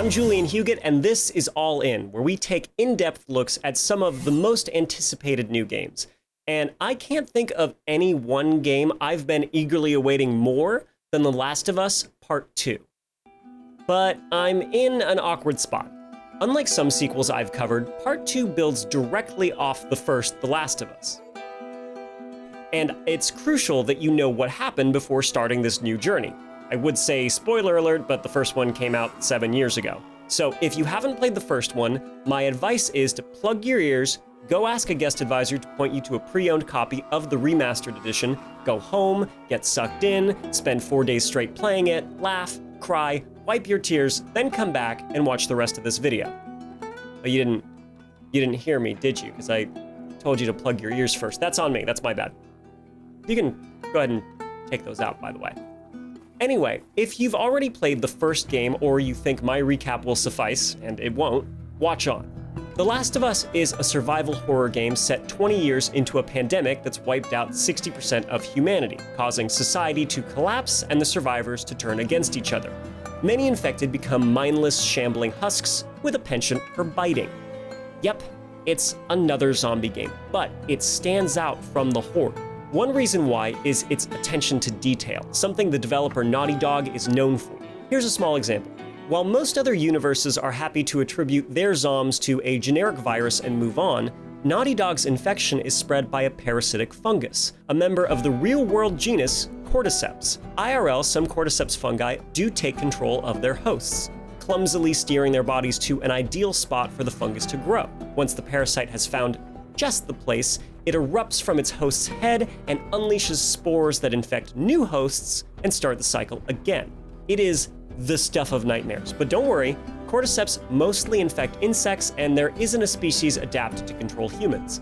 I'm Julian Huguet, and this is All In, where we take in-depth looks at some of the most anticipated new games. And I can't think of any one game I've been eagerly awaiting more than The Last of Us Part 2. But I'm in an awkward spot. Unlike some sequels I've covered, Part 2 builds directly off the first The Last of Us. And it's crucial that you know what happened before starting this new journey. I would say spoiler alert, but the first one came out 7 years ago. So if you haven't played the first one, my advice is to plug your ears, go ask a guest advisor to point you to a pre-owned copy of the remastered edition, go home, get sucked in, spend 4 days straight playing it, laugh, cry, wipe your tears, then come back and watch the rest of this video. But you didn't hear me, did you? Because I told you to plug your ears first. That's on me, that's my bad. You can go ahead and take those out, by the way. Anyway, if you've already played the first game or you think my recap will suffice, and it won't, watch on. The Last of Us is a survival horror game set 20 years into a pandemic that's wiped out 60% of humanity, causing society to collapse and the survivors to turn against each other. Many infected become mindless, shambling husks with a penchant for biting. Yep, it's another zombie game, but it stands out from the horde. One reason why is its attention to detail, something the developer Naughty Dog is known for. Here's a small example. While most other universes are happy to attribute their zombies to a generic virus and move on, Naughty Dog's infection is spread by a parasitic fungus, a member of the real-world genus Cordyceps. IRL, some Cordyceps fungi do take control of their hosts, clumsily steering their bodies to an ideal spot for the fungus to grow. Once the parasite has found just the place, it erupts from its host's head and unleashes spores that infect new hosts and start the cycle again. It is the stuff of nightmares, but don't worry, Cordyceps mostly infect insects and there isn't a species adapted to control humans.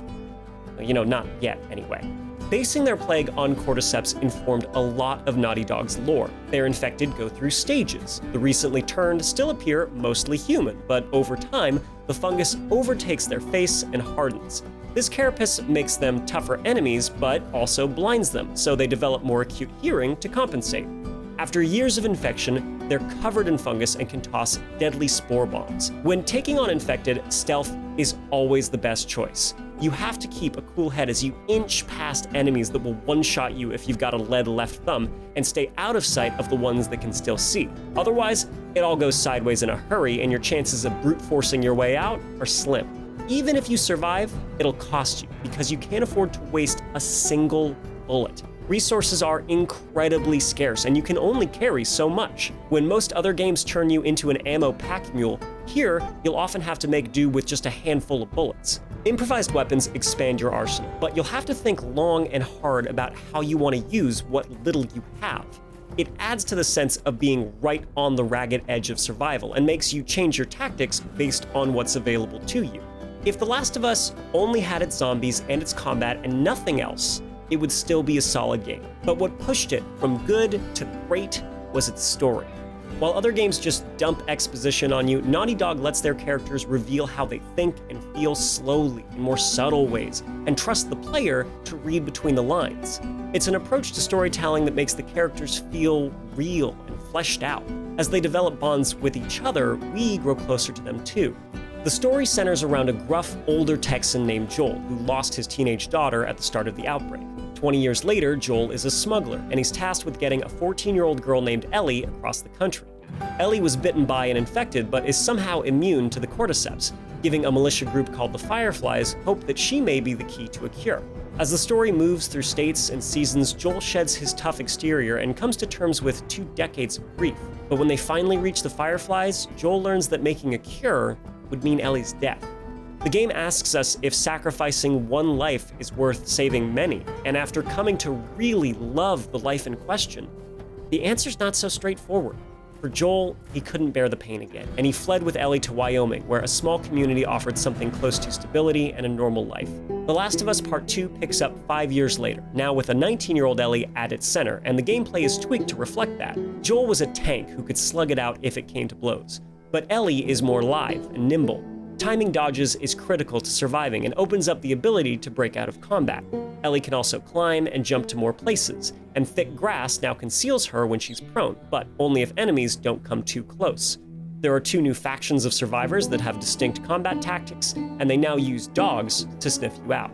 Not yet anyway. Basing their plague on Cordyceps informed a lot of Naughty Dog's lore. Their infected go through stages. The recently turned still appear mostly human, but over time, the fungus overtakes their face and hardens. This carapace makes them tougher enemies, but also blinds them, so they develop more acute hearing to compensate. After years of infection, they're covered in fungus and can toss deadly spore bombs. When taking on infected, stealth is always the best choice. You have to keep a cool head as you inch past enemies that will one-shot you if you've got a lead left thumb, and stay out of sight of the ones that can still see. Otherwise, it all goes sideways in a hurry, and your chances of brute forcing your way out are slim. Even if you survive, it'll cost you, because you can't afford to waste a single bullet. Resources are incredibly scarce, and you can only carry so much. When most other games turn you into an ammo pack mule, here, you'll often have to make do with just a handful of bullets. Improvised weapons expand your arsenal, but you'll have to think long and hard about how you want to use what little you have. It adds to the sense of being right on the ragged edge of survival and makes you change your tactics based on what's available to you. If The Last of Us only had its zombies and its combat and nothing else, it would still be a solid game. But what pushed it from good to great was its story. While other games just dump exposition on you, Naughty Dog lets their characters reveal how they think and feel slowly in more subtle ways, and trust the player to read between the lines. It's an approach to storytelling that makes the characters feel real and fleshed out. As they develop bonds with each other, we grow closer to them too. The story centers around a gruff, older Texan named Joel, who lost his teenage daughter at the start of the outbreak. 20 years later, Joel is a smuggler, and he's tasked with getting a 14-year-old girl named Ellie across the country. Ellie was bitten by and infected, but is somehow immune to the Cordyceps, giving a militia group called the Fireflies hope that she may be the key to a cure. As the story moves through states and seasons, Joel sheds his tough exterior and comes to terms with 2 decades of grief. But when they finally reach the Fireflies, Joel learns that making a cure would mean Ellie's death. The game asks us if sacrificing one life is worth saving many, and after coming to really love the life in question, the answer's not so straightforward. For Joel, he couldn't bear the pain again, and he fled with Ellie to Wyoming, where a small community offered something close to stability and a normal life. The Last of Us Part 2 picks up 5 years later, now with a 19-year-old Ellie at its center, and the gameplay is tweaked to reflect that. Joel was a tank who could slug it out if it came to blows, but Ellie is more lithe and nimble. Timing dodges is critical to surviving and opens up the ability to break out of combat. Ellie can also climb and jump to more places, and thick grass now conceals her when she's prone, but only if enemies don't come too close. There are 2 new factions of survivors that have distinct combat tactics, and they now use dogs to sniff you out.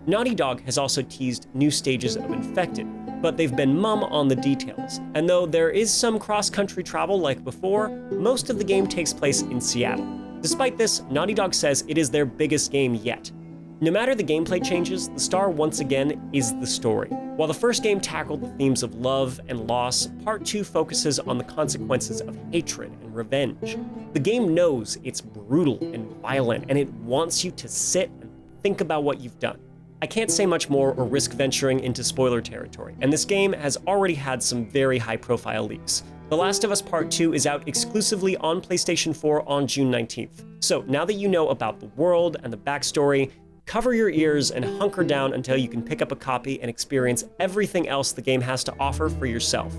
Naughty Dog has also teased new stages of Infected, but they've been mum on the details, and though there is some cross-country travel like before, most of the game takes place in Seattle. Despite this, Naughty Dog says it is their biggest game yet. No matter the gameplay changes, the star once again is the story. While the first game tackled the themes of love and loss, Part 2 focuses on the consequences of hatred and revenge. The game knows it's brutal and violent, and it wants you to sit and think about what you've done. I can't say much more or risk venturing into spoiler territory, and this game has already had some very high-profile leaks. The Last of Us Part 2 is out exclusively on PlayStation 4 on June 19th. So now that you know about the world and the backstory, cover your ears and hunker down until you can pick up a copy and experience everything else the game has to offer for yourself.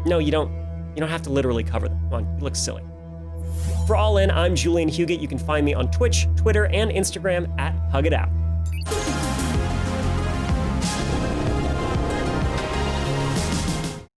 No, you don't have to literally cover them. Come on, you look silly. For All In, I'm Julian Huguet. You can find me on Twitch, Twitter, and Instagram at HugItOut.